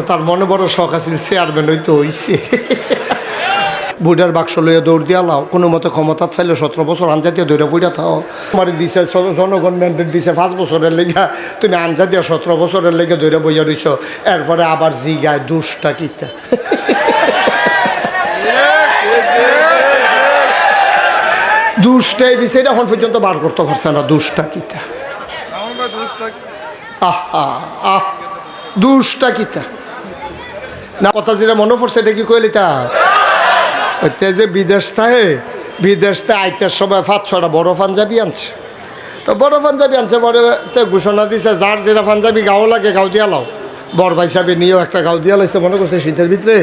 তার মনে বড় শখ আছে চেয়ারম্যান হইতে হইছে। বুড়ার বাক্স লইয়া দৌড় দিয়া লাও, কোনো মতো ক্ষমতাত ফেলে 17 বছর আনজাতীয় দৌড়া ফুইরা থাও। আমার দিছে জনগণ ম্যান্ডেট দিছে 5 বছরের লেগা, তুমি আনজাতীয় 17 বছরের লেগে দৌড়া বইয়া রইছ। এরপরে আবার জিগায় দুষ্টা কিতা। দুষ্টাই দিছে, এটা এখন পর্যন্ত বার করতে পারছে না। দুষ্টা কিতা, আহ দুষ্টা কিতা না। কথা যেটা মনে পড়ছে এটা কি কইলি তা ওইতে যে বিদেশ থাকে, বিদেশ থেকে আইতের সময় 5-6টা বড় পাঞ্জাবি আনছে। তো বড় পাঞ্জাবি আনছে, বড়তে ঘোষণা দিছে যার যেটা পাঞ্জাবি গাও লাগে গাও দিয়া লাও। বড় ভাই সাহেব নিয়েও একটা গাও দিয়া লাইছে। মনে করছে শীতের ভিতরে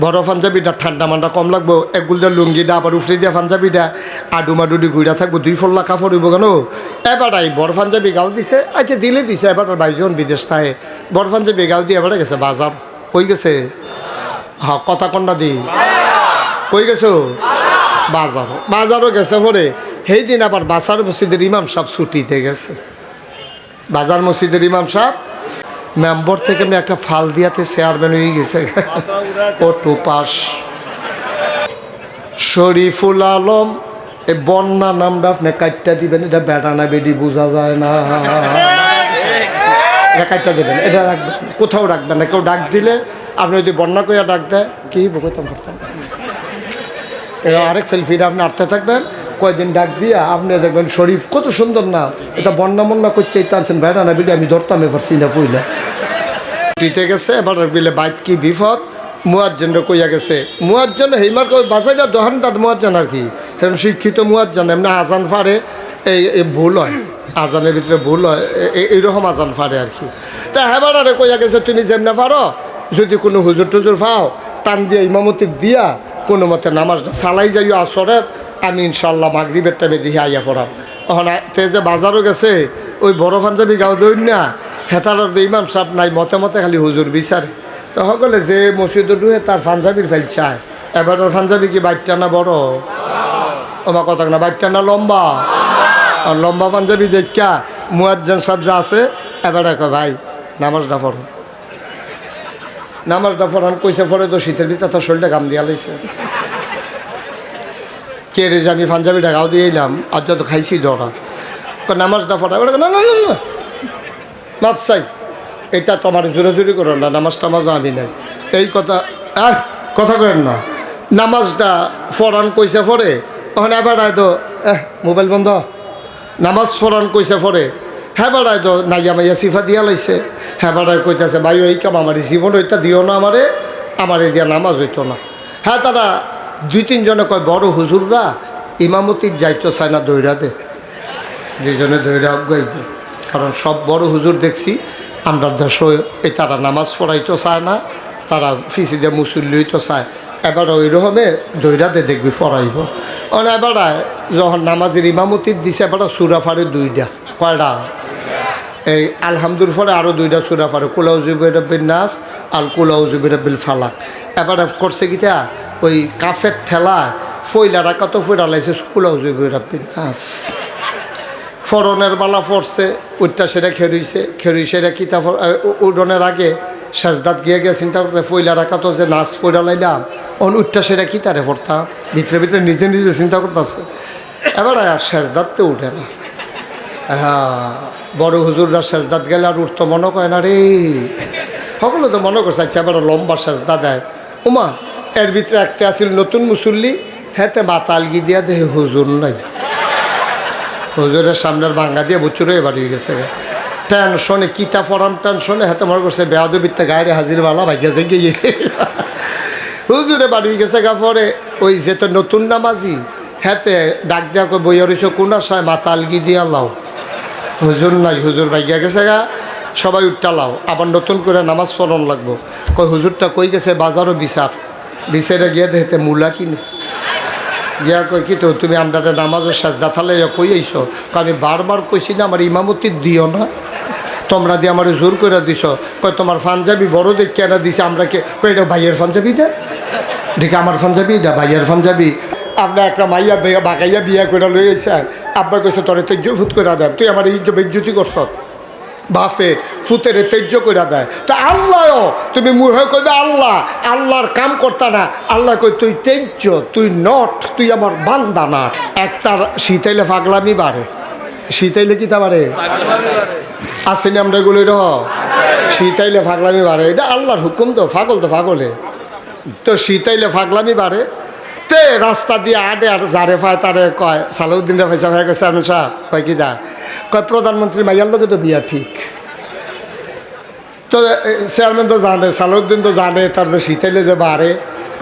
বড় পাঞ্জাবিটা ঠান্ডা মান্ডা কম লাগবো, একগুলটা লুঙ্গিটা আবার উফরে দিয়া পাঞ্জাবিটা আডুমাডুডি ঘুরা থাকবো, 2 ফল্লা কাপড় হইব কেন। এবার বড় পাঞ্জাবি গাও দিছে, আচ্ছা দিলে দিছে। এবার ভাইজন বিদেশ থাকে, বড় পাঞ্জাবি গাও দিয়ে এবারে গেছে বাজার। কই গেছে? হ্যাঁ, কথা কন্যা দি কই গেছো? বাজার। বাজারও গেছে পরে সেই দিন আবার বাজার মসজিদের ইমাম সাহেব ছুটিতে গেছে। বাজার মসজিদের ইমাম সাহেব মেম্বর থেকে একটা ফাল দিয়াতে চেয়ারম্যান হয়ে গেছে। ও টুপাস শরীফুল আলম, এই বন্যা নামটা আপনি কাটটা দিবেন, এটা বেটা না বেডি বোঝা যায় না। এটা কাটটা দেবেন, এটা রাখবেন, কোথাও রাখবেন না। কেউ ডাক দিলে আপনি যদি বন্যা কইয়া ডাক দেয় কি বলতাম করতাম। এটা আরেক ফেলফিরে আপনি আটতে থাকবেন, কয়েকদিন ডাক দিয়া আপনি দেখবেন শরীফ কত সুন্দর না। এটা বন্যা মন্যা করতে টানছেন, বেটা না বেডি আমি ধরতাম এবার চিনা পইলা দিতে গেছে। এবার বিলে বাইত কি বিপদ, মুয়াজ্জিনরা কইয়া গেছে। মুয়াজ্জিন হেইমার বাসাইটা দোকানদার মুয়াজ্জিন আর কি, এরকম শিক্ষিত মুয়াজ্জিন। এমনি আজান ফারে এই ভুল হয়, আজানের ভিতরে ভুল হয়, এইরকম আজান ফারে আর কি। তা হেবার আরে কইয়া গেছে তুমি যেমনে পারো যদি কোনো হুজুর টুজুর পাও টান দিয়া ইমামতি দিয়া কোনো মতে নামাজটা চালাই যাইও আসরের, আমি ইনশাল্লাহ মাগরিবের টাইমে দিয়ে আইয়া পড়াম। এখন তে যে বাজারও গেছে ওই বড় পাঞ্জাবি গাও দৌড় না, হেতার ইমাম সাহেব নাই, মতে মতে খালি হুজুর বিচারে। তো সকলে যে মসজিদে ঢুকে তার পাঞ্জাবির ফাইল চায়। এবার ওর পাঞ্জাবি কি বাইটটা না বড়? আমার কথা না, বাইটটা না লম্বা? আর লম্বা পাঞ্জাবি দেখা মুয়াজ্জিন সাহেব যা আছে এবার কয় ভাই নামাজটা পড়ো। নামাজটা পড়ান কইছে, পরে তো শীতের ভিতরে তার শরীরটা গাম দিয়া লাইছে। কে রে যে আমি পাঞ্জাবিটা গাও দিয়ে এলাম আর যত খাইছি ধরা নামাজটা পড়া। এবার না না না না মাপ চাই, এটা তোমার জোরে জোরে করো না, নামাজ টামাজও আমি নাই। এই কথা কথা কেন না, নামাজটা ফরান কইছে পরে। তখন এবার তো মোবাইল বন্ধ, নামাজ ফরান কইছে পরে। হ্যাঁ বেড়ায় তো নাইয়া মাইয়া সিফা দিয়া লাইছে। হ্যাঁ বেড়ায় কইতেছে ভাই ওই কাম আমার জীবন ওইটা দিও না, আমারে দিয়া নামাজ হইতো না। হ্যাঁ তারা 2-3 জনে কয় বড় হুজুররা ইমামতির যাইতো চায় না, দৈরা দে, 2 জনে দৈরা অজ্ঞাই দে। কারণ সব বড় হুজুর দেখছি আমরা দেশে এই তারা নামাজ পড়াইতো চায় না, তারা ফিসি দিয়ে মুসল্লি হইতো চায়। এবার ওই রকমে দৈরাতে দেখবি পড়াইব। এবার যখন নামাজের ইমামতির দিছে এবার সুরা ফারে 2টা। কয়টা? এই আলহামদুল ফলে আরও 2টা সুরা ফারে, কুলাউজুবির রব্বিন নাস আল কুলাউজুবির রব্বিল ফালাক। এবার করছে কিটা ওই কাফের ঠেলা ফইলা রাখা তো ফইরা লাইছে কুলাউজুবির রব্বিন নাস। ফরনের বালা পড়ছে, উঠটা সেটা খেরুই সেটা কিতাব উডনের আগে সাজদাত গিয়ে চিন্তা করতে ফইলা রাখা তো যে নাচ পড়া লাইলাম উঠটা সেটা কি তারে পড়তাম, ভিতরে ভিতরে নিজে নিজে চিন্তা করতেছে। এবার আর সাজদাতে উঠে না। হ্যাঁ বড় হুজুররা সাজদাত গেলে আর উঠতো মনে করে না রে। সকলে তো মনে করছে আচ্ছা এবার লম্বা সাজদা দেয়। ওমা এর ভিতরে একটা আসিল নতুন মুসল্লি, হেতে মাথা আলগি দিয়া দেহে হুজুর নাই। হুজুরের সামনের ভাঙ্গা দিয়ে বুচুরে বাড়ি গেছে। টেনশনে কিতা পড়ান টেনশনে হাতে মনে করছে বেয়াদবিত্তা গায়ে হাজির বালা ভাগ্যা যে গিয়ে হুজুরে বাড়ি গেছে। গা পরে ওই যে তো নতুন নামাজি হাতে ডাক দেওয়া কই বইয়া রইছ কোন আশায় মাথা আলগি দিয়া লাও, হুজুর নাই, হুজুর ভাগ্যা গেছে গা, সবাই উঠটা লাও, আবার নতুন করে নামাজ পড়ন লাগবো। কই হুজুরটা কই গেছে বাজারও বিচারে গিয়ে দেখতে মূলা কিনে গিয়া কই কি তো তুমি আমরা নামাজের সাজদা থালে কই আইস। আমি বারবার কইছি না আমার ইমামতি দিও না, তোমরা দিয়ে আমার জোর করে দিছ। কই তোমার পাঞ্জাবি বড় দেখ কেনা দিছে, আমরা কে কই এটা ভাইয়ের পাঞ্জাবি না, দেখে আমার পাঞ্জাবি এটা ভাইয়ের পাঞ্জাবি। আপনার একটা মাইয়া বাগাইয়া বিয়া করে লই আইসা, আব্বা কইছে তোর তো ইজ্জত করে দেব, তুই আমার ইজ্জতি করছ। বাপে ফুতেরে তেজ্য করে দেয়। তো আল্লাহও তুমি মুহে কইবে আল্লাহ, আল্লাহর কাম করতা না। আল্লাহ কই তুই তেজ্য, তুই নট, তুই আমার বান্দা না। একটার শীতাইলে পাগলামি বাড়ে, শীতাইলে কি তা বাড়ে? আসেনি আমরা এগুলো রহ শীতাইলে পাগলামি বাড়ে, এটা আল্লাহর হুকুম। তো পাগল তো পাগলে, তো শীতাইলে পাগলামি বাড়ে। তে রাস্তা দিয়ে আডে আর যারে পায় তারে কয় সালাউদ্দিনরা পয়সা ভাই কয় চেয়ারম্যান সাহেব কয় কি দা কয় প্রধানমন্ত্রী মাইয়ার লোকে তো বিয়া ঠিক। তো চেয়ারম্যান তো জানে, সালাউদ্দিন তো জানে তার যে শীতাইলে যে বাড়ে।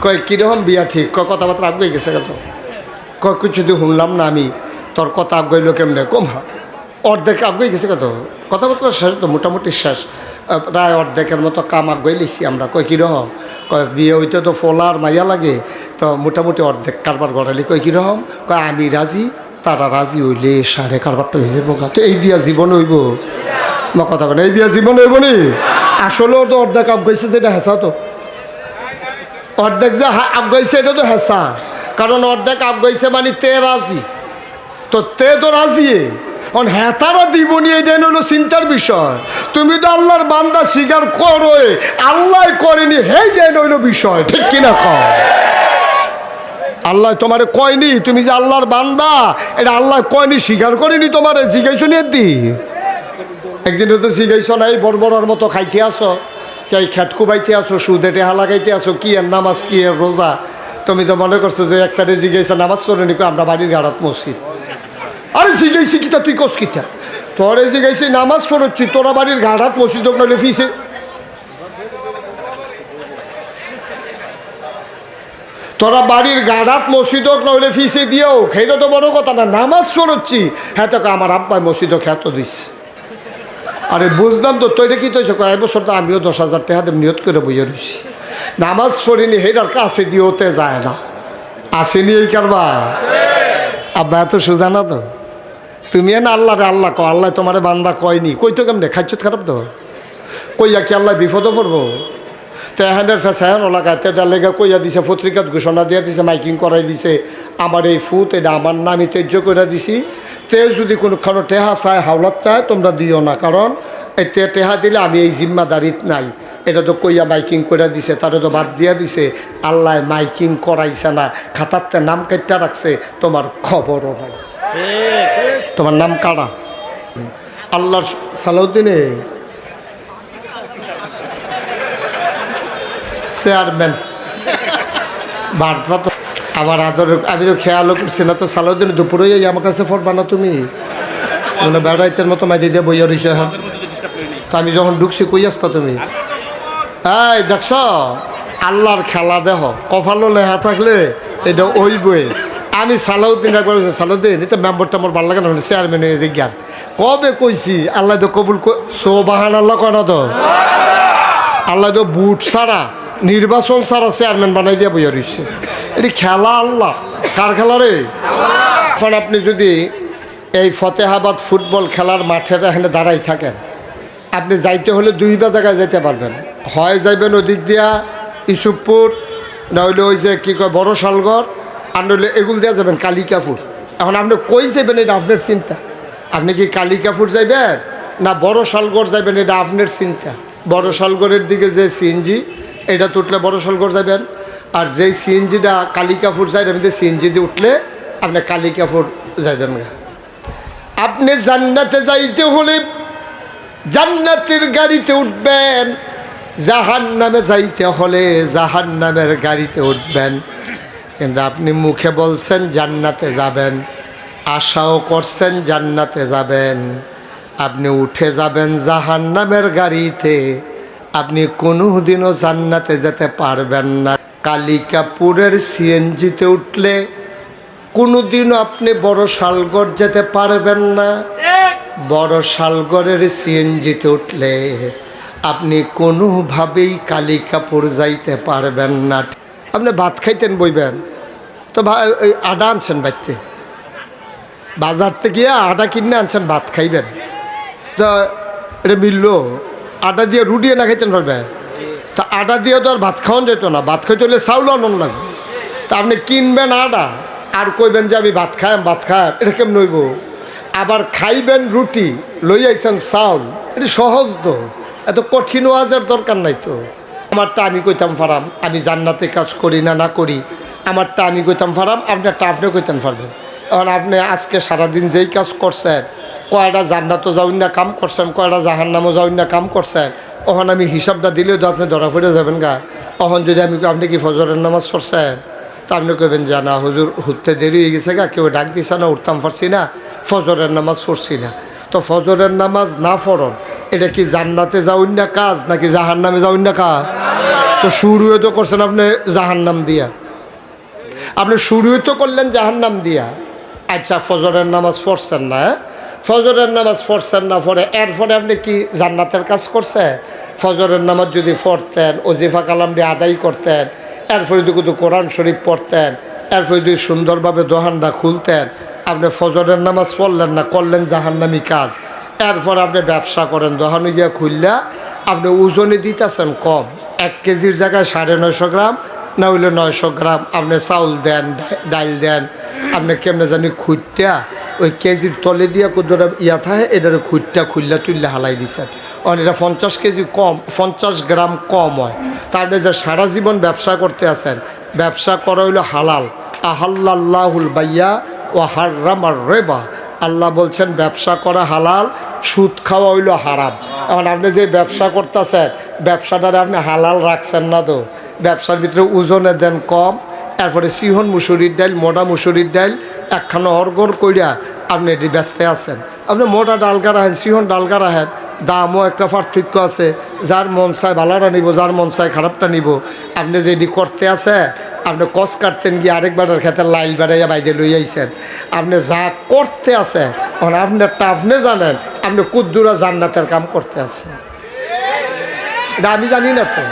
কয় কীরকম বিয়া ঠিক? কয় কথাবার্তা আগুয়ে গেছে কত? কয় কিছু দিয়ে শুনলাম না আমি, তোর কথা আগুয়াইলো কেমনে? কম অর্ধেক আগুয়ে গেছে কত? কথাবার্তা শেষ তো মোটামুটি শেষ, প্রায় অর্ধেকের মতো কাম আগুয়ে লিখছি আমরা। কয় কীরকম? কয় বিয়ে হইতে তো ফোলার মাইয়া লাগে, তো মোটামুটি অর্ধেক কারবার গড়ালি। কয় কীরকম? কয় আমি রাজি, তারা রাজি হইলে সাড়ে কারবারটা হয়ে যাবো। তো এই বিয়া জীবন হইব না? কথা বলে এই বিয়া জীবন হইব নি? আসলেও তো অর্ধেক আগাইছে, যেটা হেসা তো অর্ধেক যে আগাইছে এটা তো হেসা। কারণ অর্ধেক আগাইছে মানে তে রাজি, তো তে তো রাজি হ্যাঁ তারা দিবনি, এটাই হলো চিন্তার বিষয়। তুমি তো আল্লাহর বান্দা স্বীকার করো, আল্লাহ করেনি, হেইটাই হইল বিষয়, ঠিক কিনা কও? আল্লাহ তোমারে কয়নি তুমি যে আল্লাহর বান্দা, এটা আল্লাহ কয়নি, স্বীকার করেনি তোমারে। জিজ্ঞাসা নিয়ে দি একদিন তো জিজ্ঞাসা নাই, বড় মতো খাইতে আসো, এই খেত কুবাইতে আসো, সুদে টেহা লাগাইতে আসো, কি এর নামাজ, কি এর রোজা? তুমি তো মনে করছো যে একটারে জিজ্ঞাসা নামাজ করে নি, আমরা বাড়ির গাড়াত মসজিদ। আরে জিজ্ঞাসি কিতা, তুই কস কিতা? তোরে জিজ্ঞাসি নামাজ পড়ছি, তোরা বাড়ির গাড়াত মসজিদ নইলে ফিসে। তোরা বাড়ির গাড়াত মসজিদ নইলে ফিসে দিও, খেয়ে তো বড় কথা না। নামাজ পড়ছি, হ্যাঁ তোকে আমার আব্বাই মসজিদ খ্যাত দিচ্ছে। আরে বুঝলাম তো, তৈরি কি তো কয়েক বছর তো আমিও 10,000 টাকা নিয়ত করে বইয়ে রয়েছি। নামাজ পড়িনি, হেটার কাছে দিয়েওতে যায় না। আসেনি এই কারবা? আব্বা এত সোজা না তো। তুমি না আল্লাহ রে আল্লাহ কো, আল্লাহ তোমার বান্দা কয়নি, কই তো কেমনে খাইছত খারাপ তো কইয়া কি আল্লাহ বিপদও পড়বো? তো এখানের ফেসায়ন ওলাকায় তে লেগে কইয়া দিছে, পত্রিকাত ঘোষণা দিয়ে দিছে, মাইকিং করাই দিছে, আমার এই ফুট এটা আমার নামই তেজ্য করে দিছি। তে যদি কোনোখানো টেহা চায়, হাওলাত চায়, তোমরা দিও না, কারণ এই টেহা দিলে আমি এই জিম্মাদারিত নাই। এটা তো কইয়া মাইকিং করে দিছে, তারা তো বাদ দিয়া দিছে। আল্লাহ মাইকিং করাইছে না, খাতারতে নাম কেটে রাখছে, তোমার খবরও হয়। তোমার নাম কারা? আল্লাহর সালাউদ্দিনে চেয়ারম্যান ভারপ্রাপ্ত আমার আদর। আমি তো খেয়ালও করছি না, তো সালাউদ্দিন দুপুরে আমার কাছে ফোরবা না তুমি মানে বেড়াইতের মতো মাই দিয়ে বইয়া রইছে। হ্যাঁ, তো আমি যখন ঢুকছি কই আসতা তুমি? এই দেখছ আল্লাহর খেলা দেহ, কপালও লেহা থাকলে এটা ওই বই। আমি সালাউদ্দিন একবার সালাউদ্দিন এটা মেম্বারটা আমার ভালো লাগে না, চেয়ারম্যান হয়ে যে জ্ঞান কবে কইছি। আল্লাহ তো কবুল সোবাহান আল্লাহ কয় না তো? আল্লাহ তো বুট ছাড়া, নির্বাচন ছাড়া চেয়ারম্যান বানাই দিয়ে বইয়া রইছে। এটি খেলা আল্লাহ, কার খেলা রে? এখন আপনি যদি এই ফতেহাবাদ ফুটবল খেলার মাঠে এখানে দাঁড়াই থাকেন, আপনি যাইতে হলে দুইটা জায়গায় যাইতে পারবেন। হয় যাইবেন ওদিক দিয়া ইসুফপুর, নইলে ওই যে কী কয় বড় শালগড়, আর নইলে এগুলো দেওয়া যাবেন কালিকাপুর। এখন আপনি কই যাবেন এটা আপনার চিন্তা। আপনি কি কালিকাপুর যাইবেন না বড় শালগড় যাইবেন, এটা আপনার চিন্তা। বড় শালগড়ের দিকে যে সিএনজি এটা তো উঠলে বড় শালগড় যাবেন, আর যেই সিএনজিটা কালিকাপুর যাইবেন সিএনজি দিয়ে উঠলে আপনি কালিকাপুর যাইবেন। আপনি জান্নাতে যাইতে হলে জান্নাতের গাড়িতে উঠবেন, জাহান্নামে যাইতে হলে জাহান্নামের গাড়িতে উঠবেন। কিন্তু আপনি মুখে বলছেন জান্নাতে যাবেন, আশাও করছেন জান্নাতে যাবেন, আপনি উঠে যাবেন জাহান্নামের গাড়িতে, আপনি কোনোদিনও জান্নাতে যেতে পারবেন না। কালিকাপুরের সিএনজিতে উঠলে কোনোদিনও আপনি বড় শালগড় যেতে পারবেন না। বড় শালগড়ের সিএনজিতে উঠলে আপনি কোনোভাবেই কালিকাপুর যাইতে পারবেন না। আপনি ভাত খাইতেন বইবেন তো আটা আনছেন বাড়িতে, বাজার থেকে গিয়ে আটা কিনে আনছেন, ভাত খাইবেন তো এটা মিললো। আটা দিয়ে রুটিয়ে না খাইতেন পারবেন, তা আটা দিয়ে তো আর ভাত খাওয়ান যেত না। ভাত খাইতে হলে চাউল আনন লাগবে। তা আপনি কিনবেন আটা আর কইবেন যে আমি ভাত খাই, এটা কেমন হইব? আবার খাইবেন রুটি লই আইছেন চাউল, এটা সহজ তো, এত কঠিন ওয়াজের দরকার নাই তো। আমারটা আমি কইতাম পারাম, আমি জান্নাতে কাজ করি না না করি, আমারটা আমি কইতাম পারাম, আপনারটা আপনি কইতাম পারবেন। এখন আপনি আজকে সারাদিন যেই কাজ করছেন, কয়টা জান্নাতও যাউন না কাম করছেন, কয়টা জাহান্নামও যাউন না কাম করছেন, ওখান আমি হিসাবটা দিলেও তো আপনি ধরা পড়ে যাবেন গা। ওখান যদি আমি আপনি কি ফজরের নামাজ পড়ছেন, তা আপনি কইবেন যে না হুজুর উঠতে দেরি হয়ে গেছে গা, কেউ ডাক দিছে না, উঠতাম পারছি না, ফজরের নামাজ পড়ছি না। তো ফজরের নামাজ না পড়ন, এটা কি জান্নাতে যাউন না কাজ নাকি জাহান্নামে যাউন না কাজ? তো শুরুও তো করছেন আপনি জাহান্নাম দিয়া, আপনি শুরুও তো করলেন জাহান্নাম দিয়া। আচ্ছা ফজরের নামাজ পড়ছেন না, ফজরের নামাজ পড়ছেন না, পরে এরপরে আপনি কি জান্নাতের কাজ করছেন? ফজরের নামাজ যদি পড়তেন, ওজিফা কালাম দিয়ে আদায় করতেন, এরপরে যদি কিন্তু কোরআন শরীফ পড়তেন, এরপরে যদি সুন্দরভাবে দোহানটা খুলতেন, আপনি ফজরের নামাজ পড়লেন না, করলেন জাহান্নামি কাজ। এরপর আপনি ব্যবসা করেন, দোহানে গিয়া খুললা আপনি ওজনে দিতেছেন কম, 1 কেজির জায়গায় 950 গ্রাম না হইলে 900 গ্রাম আপনি চাউল দেন, ডাইল দেন, আপনি কেমনে জানি খুঁটটা ওই কেজির তলে দিয়া কুদরা ইয়া থাকে, এটার খুঁটটা খুললা তুললে হালাই দিচ্ছেন। কারণ এটা 50 কেজি কম, 50 গ্রাম কম হয়। তারপরে যে সারা জীবন ব্যবসা করতে আছেন, ব্যবসা করা হইল হালাল, আহাল্লাহুল বাইয়া ও হাররামার রেবা। আল্লাহ বলছেন ব্যবসা করা হালাল, সুদ খাওয়া হইল হারাম। এখন আপনি যে ব্যবসা করতেছেন, ব্যবসাটারে আপনি হালাল রাখছেন না তো, ব্যবসার ভিতরে ওজনে দেন কম, তারপরে সিহন মুসুরির ডাইল, মোটা মুসুরির ডাইল একখানা অর্গর কইরা আপনি এটি ব্যস্ত আছেন। আপনি মোটা ডালগা রাখেন, সিহন ডালগা রাখেন, দামও একটা পার্থক্য আছে, যার মন চায় ভালোটা নিব, যার মন চায় খারাপটা নিব। আপনি যে এটি করতে আছে, আপনি কষ কাটতেন গিয়ে আরেকবারের খেতে লাইল বেড়াইয়া বাইরে লই আইছেন। আপনি যা করতে আছে এখন আপনারটা আপনি জানেন, আপনি কুদ্দুরা জান্নাতের কাম করতে আছেন, এটা আমি জানি না তো।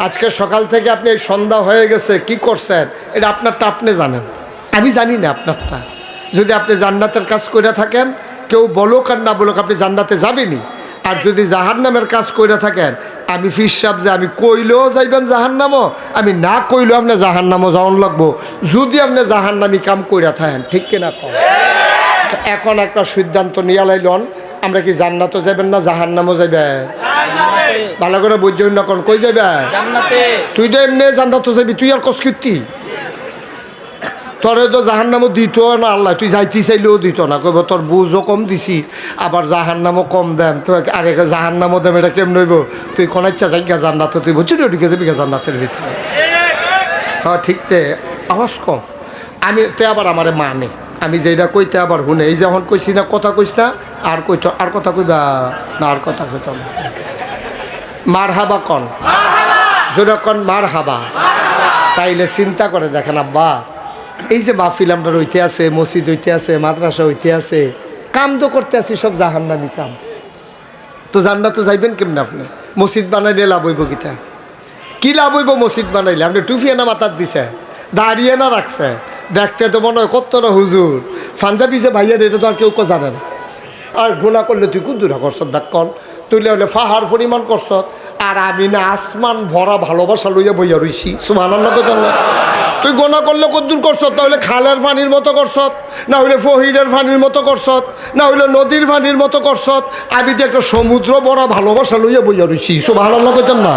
আজকে সকাল থেকে আপনি এই সন্ধ্যা হয়ে গেছে কি করছেন, এটা আপনারটা আপনি জানেন, আমি জানি না আপনারটা। যদি আপনি জান্নাতের কাজ করে থাকেন, কেউ বলুক আর না বলুক, আপনি জান্নাতে যাবেনই। আর যদি জাহান্নামের কাজ করে থাকেন, আমি ফিরসাব যে আমি কইলেও যাইবেন জাহান্নামও, আমি না কইলেও আপনি জাহান্নামও যাওয়ান লাগবো, যদি আপনি জাহান্নামি কাম করে থাকেন, ঠিক কিনা কম। এখন একটা সিদ্ধান্ত নিয়ে লাইলন, আমরা কি জান্নাতও যাবেন না জাহান্নামও যাবে? ভালো করে বুঝছেন না, কোন কই যাবে? তুই তো এমনি জান্নাতও যাবি, তুই আর কস কীর্তি, তোরে তো জাহান্নামও দিত না আল্লাহ, তুই যাইতে চাইলেও দিত না, কইব তোর বুঝও কম দিছি, আবার জাহান্নামও কম দেন, তো আরে জাহান্নামও দেম, এটা কেমন হইব? তুই কোন ইচ্ছা যাই গা জান্নাত, তুই বুঝছি ঢুকে যাবি গা জান্নাতের ভিতরে। হ্যাঁ ঠিক তে, আওয়াজ কম। আমি তে আবার আমারে মানে, আমি যেটা কইতে আবার শুনে, এই যখন কইছি না কথা কইস না, আর কইত আর কথা কইবা না, আর কথা কইতাম না। মার হাবা কন, জোরে কন মার হাবা। তাইলে চিন্তা করে দেখেন আব্বা, এই যে মাহফিল আমরা হইতে আছে, মসজিদ হইতে আছে, মাদ্রাসা হইতে আছে, কাম তো করতে আছি সব জাহান্নামি কাম, তো জান্নাত তো যাইবেন কেমন? আপনি মসজিদ বানাইলে লাভ হইব কিতা? কি লাভ হইব মসজিদ বানাইলে? আপনি টুফিয়ে না মাথার দিছে, দাঁড়িয়ে না রাখছে, দেখতে তো মনে হয় কত না হুজুর পাঞ্জাবি যে ভাইয়ার, এটা তো আর কেউ জানে না। আর গুণা করলে তুই কুদ্দুরা করছত, দেখ কন তুইলে হলে ফাহার পরিমাণ করছত, আর আমি না আসমান ভরা ভালোবাসা লইয়া বইয়া রইছি, সুবহানাল্লাহ। তুই গোনা করলে কদ্দুর করছত, তাহলে খালের পানির মতো করছত, না হইলে ফহিরের পানির মতো করছত, না হইলে নদীর পানির মতো করছত, আমি তো একটা সমুদ্র ভরা ভালোবাসা লইয়া বইয়া রইছি, সুবহানাল্লাহ কইতেন না?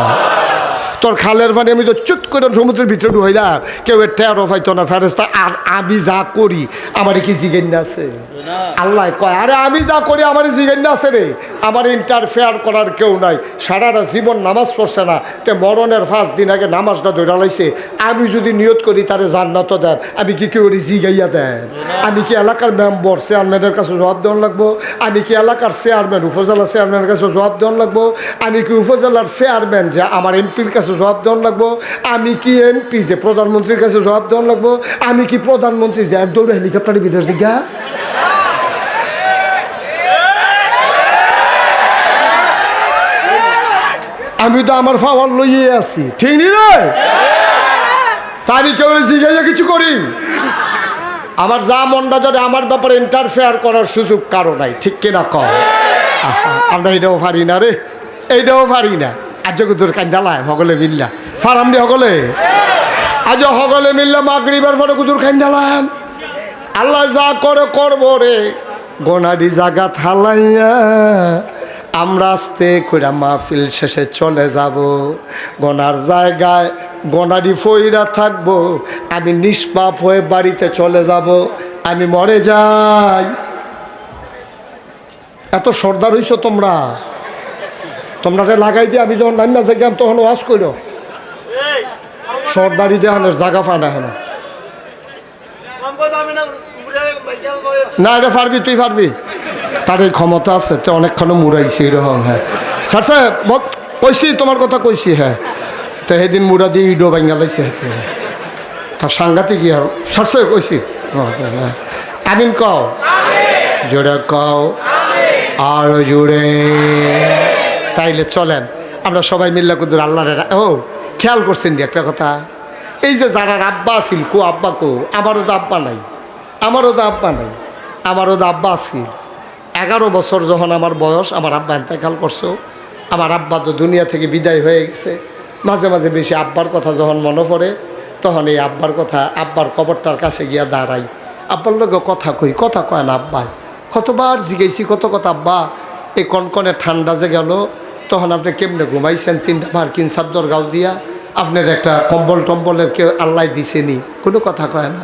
তোর খালের পানি আমি তো চুট করে সমুদ্রের ভিতরে ঢুইলাম, কেউ টেরও পাইতো না ফেরেস্তা। আর আমি যা করি আমার কি জিজ্ঞাসা আছে? আল্লাহ কয় আরে আমি যা করি আমার জিজ্ঞাসা আছে রে, আমার ইন্টারফেয়ার করার কেউ নাই। সারাটা জীবন নামাজ পড়ছে না, তে মরণের 5 দিন আগে নামাজটা ধরে লাইছে। আমি যদি নিয়ত করি তারে জান্নাত দেন, আমি কি কেউ জিগাইয়া দেন? আমি কি এলাকার মেম্বার চেয়ারম্যানের কাছে জবাব দেওয়ান লাগবো? আমি কি এলাকার চেয়ারম্যান উপজেলা চেয়ারম্যানের কাছে জবাব দেওয়ান লাগবো? আমি কি উপজেলার চেয়ারম্যান যে আমার এমপির কাছে জবাব দেওয়ান লাগবো? আমি কি এমপি যে প্রধানমন্ত্রীর কাছে জবাব দেওয়ান লাগবো? আমি কি প্রধানমন্ত্রী যে একদম হেলিকপ্টারের ভিতরে জিজ্ঞা? আমি তো আমার পাওয়ার লইয়ে আছি, ঠিক নি রে? তা আমি কেউ জিজ্ঞাসা কিছু করি? আমার যা মনটা ধরে আমার ব্যাপারে ইন্টারফেয়ার করার সুযোগ কারো নাই, ঠিক কিনা কম? আমরা এটাও পারি না রে, এইটাও পারি না। আজ কুদুর কান্দালায় হগলে মিল্লা ফারাম দি হগলে, আজ হগলে মিল্লা মাগরিবের পরে কুদুর কান্দালাম। আল্লাহ যা করে করবো রে, গোনাডি জাগা থালাইয়া আমরা আস্তে করে মাহফিল শেষে চলে যাব। গোনার জায়গায় গোনাডি ফইরা থাকবো, আমি নিষ্পাপ হয়ে বাড়িতে চলে যাব, আমি মরে যাই। এত সর্দার হইছো তোমরা, তোমরা লাগাই দিয়ে আমি যখন নামিয়া যাই তখন ওয়াজ করো সর্দারি দেহানের জায়গা ফানা এখন না, এটা পারবি, তুই পারবি, তার এই ক্ষমতা আছে, তো অনেকক্ষণ মুড়াইছি এরকম। হ্যাঁ স্যার সাহেব কইছি, তোমার কথা কইছি। হ্যাঁ তো সেদিন মুড়া দিয়ে ইডো ভাঙ্গা লাইছে, তার সাংঘাতিক কি স্যার সাহেব কইছি। আমিন কও, জোরে কও, আরো জোরে। তাইলে চলেন আমরা সবাই মিল্লা কুদুর আল্লাহরে। ও খেয়াল করছেন একটা কথা, এই যে যারা আব্বা আছিল, কো আব্বা কো, আমারও তো আব্বা নাই, আমারও তো আব্বা নাই, আমারও তো আব্বা আছিল। 11 বছর যখন আমার বয়স, আমার আব্বা ইন্তেকাল করছো। আমার আব্বা তো দুনিয়া থেকে বিদায় হয়ে গেছে। মাঝে মাঝে বেশি আব্বার কথা যখন মনে পড়ে, তখন এই আব্বার কথা, আব্বার কবরটার কাছে গিয়া দাঁড়াই, আব্বার লোক কথা কই, কথা কয় না আব্বা। কতবার জিজ্ঞেসি, কত কথা আব্বা, এই কনকনে ঠান্ডা যে গেল, তখন আপনি কেমনে ঘুমাইছেন? 3টা মার্কিন চাদর গাও দিয়া, আপনার একটা কম্বল টম্বলের কেউ আল্লাহ দিছেনি? কোনো কথা কয় না।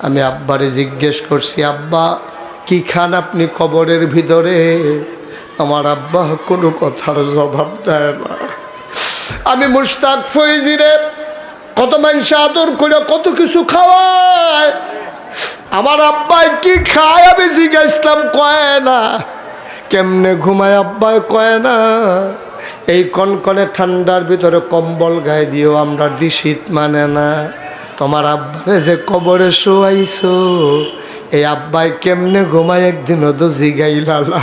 আমি আব্বারে জিজ্ঞেস করছি, আব্বা কি খান আপনি কবরের ভিতরে? আমার আব্বা কোনো কথার জবাব দেয় না। আমি মুশতাক ফৈজিরে কত মানুষ আদর করে কত কিছু খাওয়ায়, আমার আব্বাই কি খায় আমি জিজ্ঞাসলাম, কয় না। কেমনে ঘুমায় আব্বাই কয় না। এই কনকনে ঠান্ডার ভিতরে কম্বল গায়ে দিয়েও আমরা শীত মানে না। তোমার আব্বারে যে কবরে শোয়াইছো, এই আব্বাই কেমনে ঘুমায় একদিনও তো জিগাইলা না।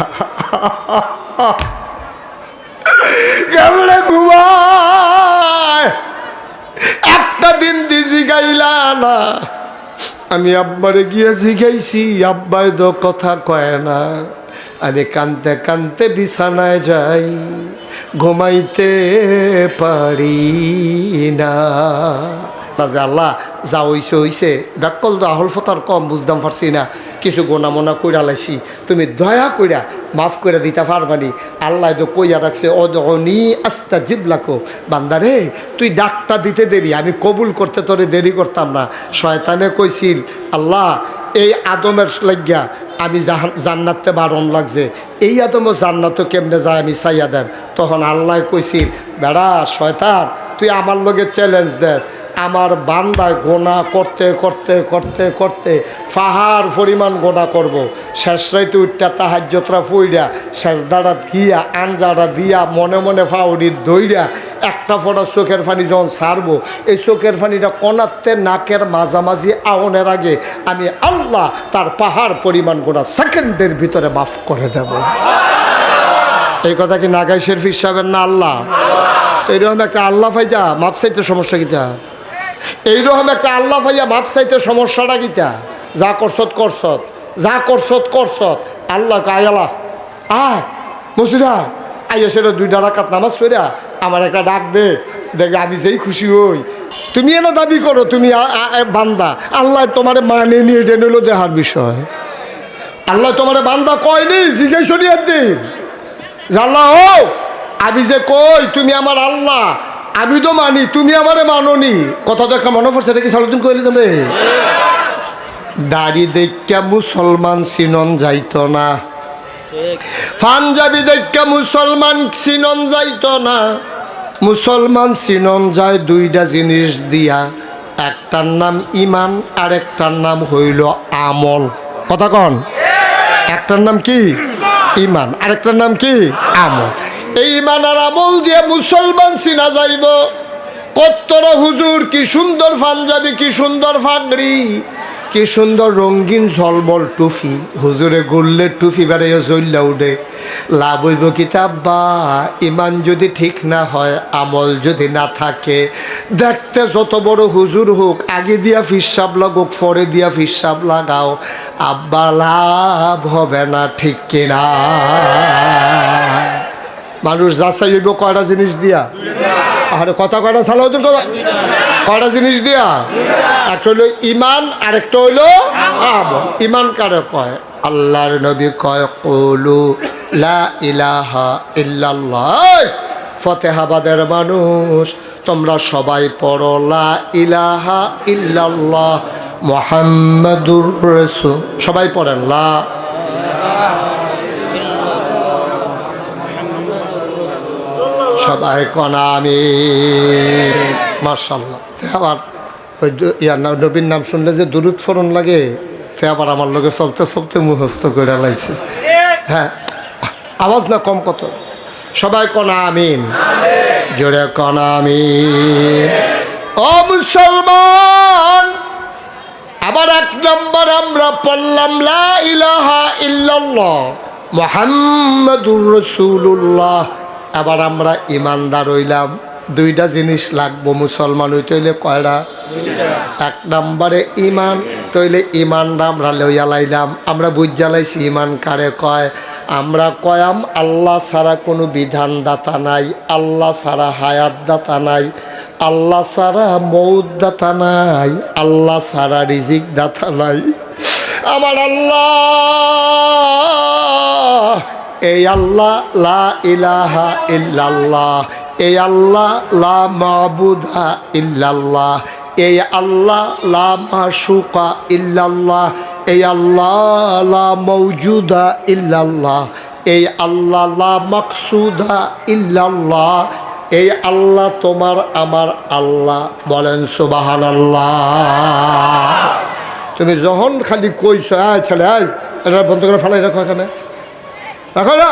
কেমনে ঘুমায় একটা দিন দি জিগাইলা না। আমি আব্বারে গিয়ে জিগাইছি, আব্বাই তো কথা কয় না। আমি কানতে কানতে বিছানায় যাই, ঘুমাইতে পারি না। যে আল্লাহ যা হইছে হইছে, ব্যাকল তো আহল ফতার কম বুঝতাম পারছি না, কিছু গোনা মোনা কইরা লাইছি, তুমি দয়া কইরা মাফ করে দিতে পারবানি। আল্লাহ তো কইয়া রাখছে, অদনি আস্তা জিবলাকো, বান্দারে তুই ডাকটা দিতে দেরি, আমি কবুল করতে তোরে দেরি করতাম না। শয়তানে কইছিল, আল্লাহ এই আদমের লাগিয়া আমি জান্নাতে বারণ লাগছে, এই আদমও জান্নাতও কেমনে যায় আমি চাইয়া দেব। তখন আল্লাহ কইছিল, বেড়া শয়তান তুই আমার লগে চ্যালেঞ্জ দেস, আমার বান্দায় গোনা করতে করতে করতে করতে পাহাড় পরিমাণ গোনা করব। শেষ রাইতে উঠটা তাহাজ্জতরা পইরা সেজদাটা গিয়া আঞ্জাটা দিয়া মনে মনে ফাউডি দইরা একটা ফোঁটা চোখের পানি যখন ছাড়বো, এই চোখের পানিটা কনাতে নাকের মাঝামাঝি আওনের আগে আমি আল্লাহ তার পাহাড় পরিমাণ গোনা সেকেন্ডের ভিতরে মাফ করে দেব। এই কথা কি নাগাই শরীফ সাহেবের না আল্লাহ? এইরকম একটা আল্লাহ ভাইয়া মাপ চাইতে সমস্যা কিতা? এইরকম একটা আল্লাহ ভাইয়া মাপ চাইতে সমস্যাটা কিতা? যা করছত করছত, যা করছত করছত। আল্লাহ আয়ালা আয় মসজিদা আইয়া সেটা 2 রাকাত নামাজ পড়া আমার একটা ডাক দে, দেখবে আমি যেই খুশি হই। তুমি এনে দাবি করো তুমি বান্দা, আল্লাহ তোমার মানে নিয়ে এটা নিল দেহার বিষয়। আল্লাহ তোমার বান্দা কয়নি, জিজ্ঞেস দিন আল্লাহ ও আমি যে কই তুমি আমার আল্লাহ, আমি তো মানি, তুমি আমারে মাননি। কথা তো একটা মনে পড়ছে, এটা কি সালুদ্দিন কইলে তুমি? দাড়ি দেখা মুসলমান চিনন যাইত না, পাঞ্জাবি দেখা মুসলমান চিনন যাইত না। মুসলমান চিনন যায় 2টা জিনিস দিয়া, একটার নাম ইমান আর একটার নাম হইল আমল। কথা কন, একটার নাম কি ইমান, আরেকটার নাম কি আমল। এই ইমান আর আমল দিয়ে মুসলমান চিনা যাইব। কত্তর হুজুর কি সুন্দর পাঞ্জাবি, কি সুন্দর ফাগড়ি, কি সুন্দর রঙিন ঝলমল টুফি, হুজুরে গুললে টুফি বেড়াইয়া জ্বললা উঠে। লাভ হইব কিতাব বা ইমান যদি ঠিক না হয়, আমল যদি না থাকে, দেখতে যত বড় হুজুর হোক, আগে দিয়া ফিসাব লাগুক পরে দিয়া ফিসাব লাগাও, আব্বা লাভ হবে না, ঠিক কিনা? মানুষ যাচাই হইব কয়টা জিনিস দিয়া? আরে কথা কয়টা সালাউদ্দিন, কয়টা জিনিস দিয়া? একটা হইল ইমান, আরেকটা হইল আমল। ইমান কারে কয়? আল্লাহর নবী কয় কুলু লা ইলাহা ইল্লাল্লাহ। ফতেহাবাদের মানুষ তোমরা সবাই পড়ো লা ইলাহা ইল্লাল্লাহ মুহাম্মাদুর রাসূল। সবাই পড়েন লা। সবাই কনা আমিন। মাশাআল্লাহ। আবার ওই নবীর নাম শুনলে যে দুরূদ ফরন লাগে, সে আবার আমার লগে চলতে চলতে মুখস্থ করে লাইছে। হ্যাঁ, আওয়াজ না কম কত? সবাই কনা আমিন, জোরে কনা আমিন। ও মুসলমান, আবার এক নম্বর আমরা পড়লাম লা ইলাহা ইল্লাল্লাহ মুহাম্মাদুর রাসূলুল্লাহ। আবার আমরা ইমানদার হইলাম। দুইটা জিনিস লাগবো মুসলমান হইতে হইলে। কয়টা? এক নম্বরে ইমান। তইলে ইমানটা আমরা লইয়া লাইলাম। আমরা বুঝা লাইছি ইমান কারে কয়। আমরা কয়াম আল্লাহ ছাড়া কোনো বিধানদাতা নাই, আল্লাহ ছাড়া হায়াতদাতা নাই, আল্লাহ ছাড়া মৌতদাতা নাই, আল্লাহ ছাড়া রিজিক দাতা নাই। আমার আল্লাহ, এই আল্লাহ লা ইলাহা ইল্লাল্লাহ, এই আল্লাহ লা মাবুদা ইল্লাল্লাহ, এই আল্লাহ লা মাশুকা ইল্লাল্লাহ, এই আল্লাহ লা মওজুদা ইল্লাল্লাহ, এই আল্লাহ লা মাকসুদা ইল্লাল্লাহ। এই আল্লাহ তোমার আমার আল্লাহ। বলেন সুবহানাল্লাহ। তুমি যখন খালি কইছ আয় ছেলে আয়, এটা বন্ধ করে ফেলাই রাখো, এখানে রাখো না।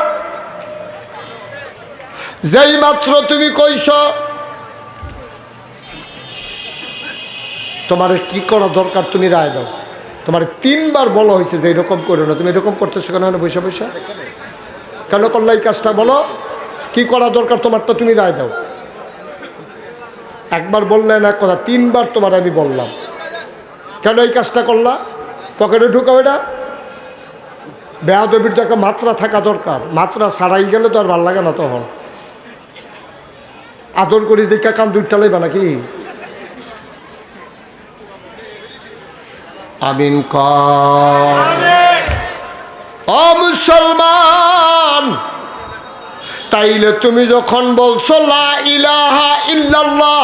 যেই মাত্র তুমি কইছ তোমার কি করা দরকার তুমি রায় দাও। তোমার 3 বার বলা হয়েছে যে এরকম করো না, তুমি এরকম করতেছো কেন? বৈশা বৈশা কেন করলা এই কাজটা? বলো কি করা দরকার তোমারটা, তুমি রায় দাও। একবার বললেন এক কথা, 3 বার তোমার আমি বললাম কেন এই কাজটা করলা। পকেটে ঢুকাও। এটা বেয়াদবির তো একটা মাত্রা থাকা দরকার। মাত্রা ছাড়াই গেলে তো আর ভাল লাগে না। তখন আদর করি দেখা কান দুইটা লাইবা নাকি? আমিন কর। ও মুসলমান, তাইলে তুমি যখন বলছো লা ইলাহা ইল্লাল্লাহ,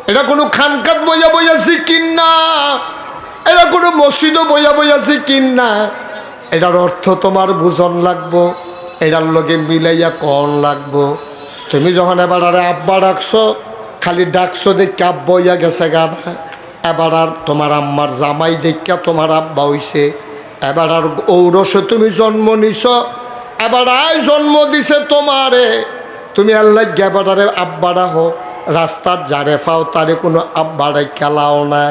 এটা কোনো খানকাত বইয়া বইয়া জিকির না, এটা কোনো মসজিদও বইয়া বইয়া জিকির না। এটার অর্থ তোমার বুঝন লাগবো, এটার লগে মিলাইয়া কন লাগবো। তুমি যখন এবার আরে আব্বা ডাকছো, খালি ডাকছো দেখে আব্বা হইয়া গেছে গানা। এবার আর তোমার আম্মার জামাই দেখা তোমার আব্বা হইছে। এবার আর ঔরসে তুমি জন্ম নিছ, এবার আয় জন্ম দিছে তোমারে। তুমি আল্লাহ এবারে আব্বা ডাকো। রাস্তার যারে ফাও তারে কোনো আব্বা খেলাও না।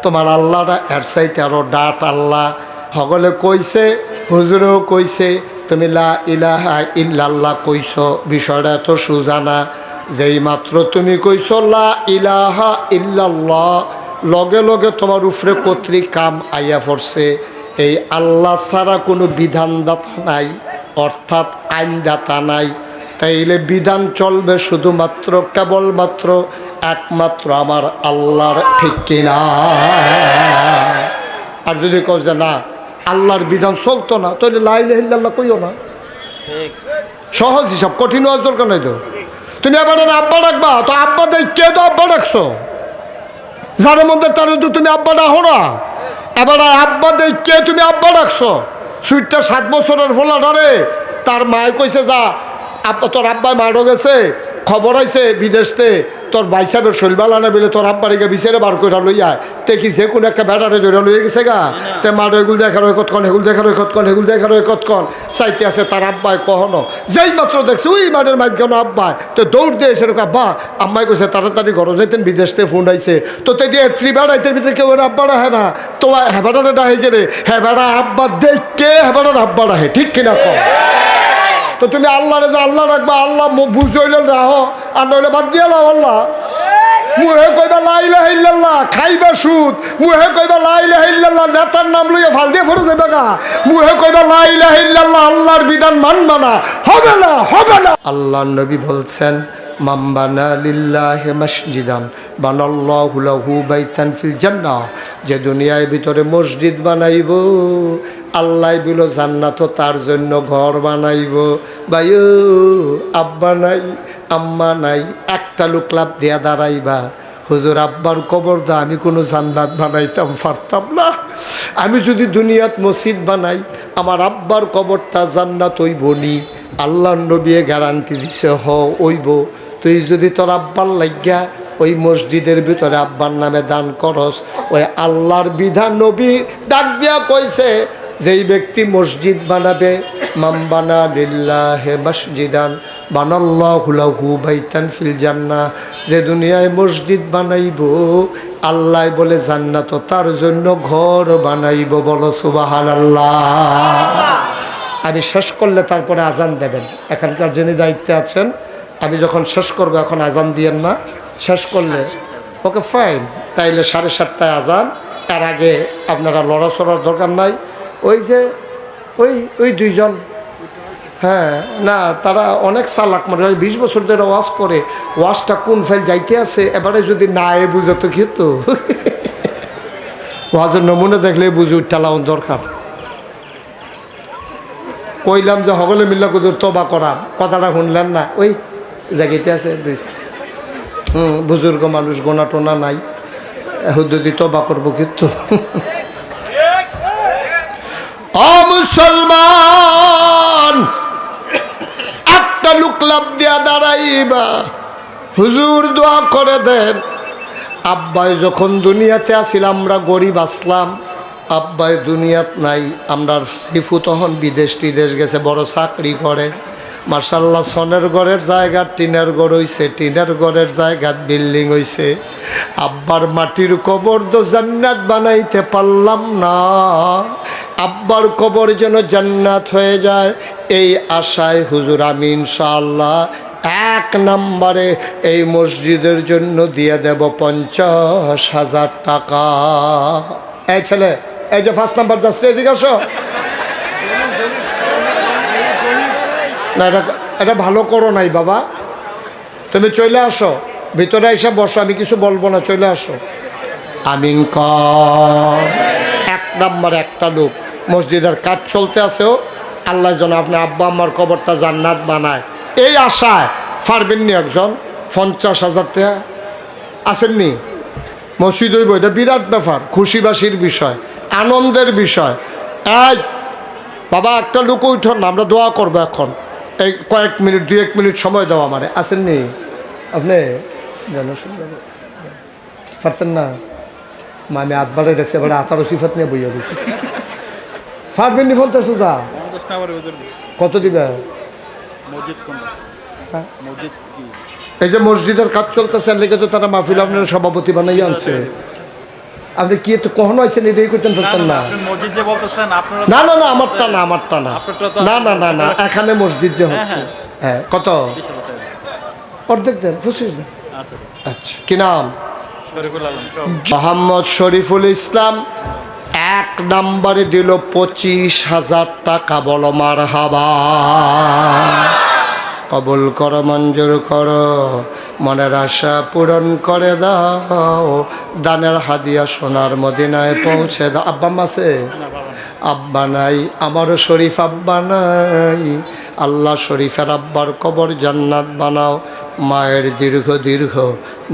তোমার আল্লাহটা এর চাইতে আরো ডাট আল্লাহ। সকলে কইছে, হুজুরেও কইছে, তুমি লা ইলাহা ইল্লাল্লাহ কইছ। বিষয়টা এত সোজা না। যেই মাত্র তুমি কইছ লা ইলাহা ইল্লাল্লাহ, লগে লগে তোমার উপরে কর্তৃক কাম আইয়া পড়ছে। এই আল্লাহ ছাড়া কোনো বিধানদাতা নাই, অর্থাৎ আইনদাতা নাই। তাইলে বিধান চলবে শুধুমাত্র কেবলমাত্র একমাত্র আমার আল্লাহর, ঠিক কিনা? আর যদি কও যে না আল্লাহর বিধান চলতো না, তাহলে লা ইলাহা ইল্লাল্লাহ কইও না। সহজ হিসাব, কঠিন হওয়ার দরকার নাই তো। তুমি আবার আব্বা ডাকবা, তো আব্বা দেখ কে তো আব্বা ডাকছো, যার মধ্যে তার তো তুমি আব্বা ডাকো না। এবার আব্বা দেখ কে তুমি আব্বা ডাকছো। সুইটটা 7 বছরের ফোলাটারে তার মায় কইছে যা আব্বা, তোর আব্বাই মারো গেছে, খবর আইছে বিদেশতে, তোর ভাই সাহেবের শৈলবালা না বলে তোর আব্বারিকে বিচারে বার করে লইয়া তে কি যে কোনো একটা ব্যাটারে ধরে লইয়া গেছে গা। তে মারো এগুলো দেখার ওই কতক্ষণ, এগুলো দেখার ওই কতক্ষণ, এগুলো দেখার ওই কতক্ষণ চাইতে আছে তার আব্বাই কখনো। যেই মাত্র দেখছে ওই মাঠের মাঝখানে আব্বাই, তো দৌড় দিয়ে সেরকম আব্বা আম্মাই কইছে তাড়াতাড়ি ঘরে যাইতেন, বিদেশ থেকে ফোন আইছে। তো তে দিয়ে ত্রিবেড়াইতের ভিতরে কেউ আব্বা রাখে না, তোমার হেবাটারে ডাহে গেলে হেবাটা আব্বা দেখে হেবাটার আব্বা রাখে, ঠিক কিনা কম? তো তুমি আল্লাহরে যে আল্লাহ রাখবা, আল্লাহ বুঝইলে রাহো, আর নইলে বাদ দিয়ে লাও। আল্লাহ মুহে কইবা লা ইলাহা ইল্লাল্লাহ, খাইবা সুদ। মুহে কইবা লা ইলাহা ইল্লাল্লাহ, নেতার নাম লইয়া ফাল দিয়ে ফেরত যাবে না। মুহে কইবা লা ইলাহা ইল্লাল্লাহ, আল্লাহর বিধান মানবা না, হবে না, হবে না। আল্লাহর নবী বলছেন মান বানা লিল্লাহি মসজিদান বানাল্লাহু লাহু বাইতান ফিল জান্নাহ। যে দুনিয়ার ভিতরে মসজিদ বানাইব, আল্লাহ বিলো জান্নাত তার জন্য ঘর বানাইব। ভাইও আব্বা নাই আম্মা নাই, একটা লোক লাভ দিয়া দাঁড়াইবা, হুজুর আব্বার কবর দা আমি কোনো জান্নাত বানাইতাম পারতাম না। আমি যদি দুনিয়াত মসজিদ বানাই আমার আব্বার কবরটা জান্নাত হইব নি? আল্লাহর নবী গ্যারান্টি দিছে হইব। তুই যদি তোর আব্বার লাগিয়া ওই মসজিদের ভিতরে আব্বার নামে দান করস, ওই আল্লাহর বিধান নবী ডাক দিয়া কইছে, যেই ব্যক্তি মসজিদ বানাবে, মাম বানা লিল্লাহি মসজিদান বানাল্লাহু লাহু বাইতান ফিল জান্নাহ, যে দুনিয়ায় মসজিদ বানাইব আল্লাহ বলে জান্নাত তার জন্য ঘর বানাইব। বলো সুবহানাল্লাহ। আমি শেষ করলে তারপরে আজান দেবেন, এখানকার যিনি দায়িত্বে আছেন। আমি যখন শেষ করবো এখন আজান দিয়েন না, শেষ করলে ওকে ফাইন। তাইলে 7:30টায় আজান, তার আগে আপনারা লড়াচড়ার দরকার নাই। ওই যে ওই দুইজন, হ্যাঁ না তারা অনেক চালাক, মানে 20 বছর ধরে ওয়াজ করে, ওয়াজটা কোন ফাইল যাইতে আছে এবারে যদি না এ বুঝে তো খেত। ওয়াজের নমুনা দেখলে বুঝে টালাউন দরকার। কইলাম যে সকলে মিল্লা কুদুর তবা করা, কথাটা শুনলেন না, ওই জায়গাতে আছে বুজুর্গ মানুষ, গোনা টোনা নাই, হুদ্দুদি তবা করবো কিন্তু। মুসলমান একটা লোক লাভ দিয়া দাঁড়াইবা, হুজুর দোয়া করে দেন। আব্বাই যখন দুনিয়াতে আসিল আমরা গরিব আসলাম, আব্বাই দুনিয়াত নাই, আমরা সিফু তখন বিদেশ টিদেশ গেছে, বড় চাকরি করে, মার্শাল্লাহ সনের ঘরের জায়গা টিনের ঘর হইছে, টিনের ঘরের জায়গা বিল্ডিং হইছে। আব্বার মাটির কবর তো জান্নাত বানাইতে পারলাম না, আব্বার কবর যেন জান্নাত হয়ে যায় এই আশায় হুজুর আমি ইনশাআল্লাহ 1 নম্বরে এই মসজিদের জন্য দিয়ে দেব 50,000 টাকা। এই ছেলে, এই যে 5 নম্বর যাচ্ছে, এদিকে আসো না, এটা ভালো করো নাই বাবা, তুমি চলে আসো ভিতরে, এসে বসো, আমি কিছু বলবো না, চলে আসো। আমিন কর। 1 নম্বরে একটা লোক, মসজিদের কাজ চলতে আছেও, আল্লাহ যেন আপনার আব্বা আম্মার কবরটা জান্নাত বানায় এই আশায় পারবেননি একজন 50,000 টাকা আসেননি? মসজিদ হইব, এটা বিরাট ব্যাপার, খুশিবাসীর বিষয়, আনন্দের বিষয়। এই বাবা একটা লোক উঠুন না, আমরা দোয়া করবো এখন, এই কয়েক মিনিট 2-1 মিনিট সময় দাও আমারে। আসেননি আপনি? পারতেন না? আমি আটবারে দেখছি, এবারে 18 সিফাত নিয়ে বইয়া দিচ্ছি। পারবেননি 50 যা কত দিবে? এই যে মসজিদের কাজ চলতেছে, লেগে তো তারা মাহফিল আপনার সভাপতি বানাই আনছে। আপনি কি তো কখনো আছেন এটাই করতেন পারতেন না? না না না, আমারটা না, আমারটা না, না না না না, এখানে মসজিদ যে হচ্ছে, হ্যাঁ কত? অর্ধেক দেন, 25 দেন। আচ্ছা, কি নাম? মোহাম্মদ শরীফুল ইসলাম। 1 নম্বরে দিল 25,000 টাকা। বলো মারহাবা। কবুল করো, মঞ্জুর করো, মনের আশা পূরণ করে দাও, দানের হাদিয়া সোনার মদিনায় পৌঁছে দাও। আব্বা আছে? আব্বা নাই, আমারও শরীফ আব্বা নাই। আল্লাহ শরীফের আব্বার কবর জান্নাত বানাও, মায়ের দীর্ঘ দীর্ঘ